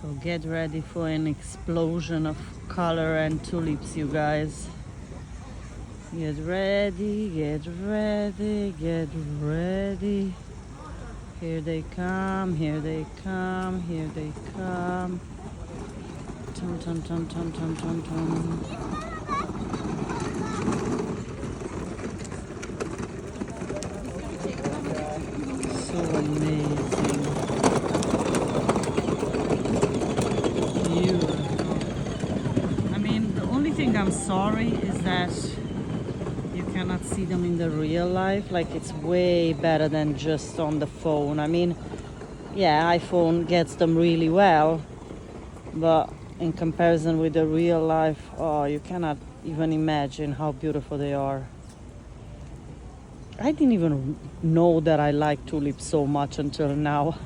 So get ready for an explosion of color and tulips, you guys. Get ready, get ready, get ready. Here they come, here they come, here they come. Tum tum tum tum tum tum tum. So amazing. Beautiful. I mean, the only thing I'm sorry is that you cannot see them in the real life. Like, it's way better than just on the phone. I mean, yeah, iPhone gets them really well, but in comparison with the real life, oh, you cannot even imagine how beautiful they are. I didn't even know that I like tulips so much until now.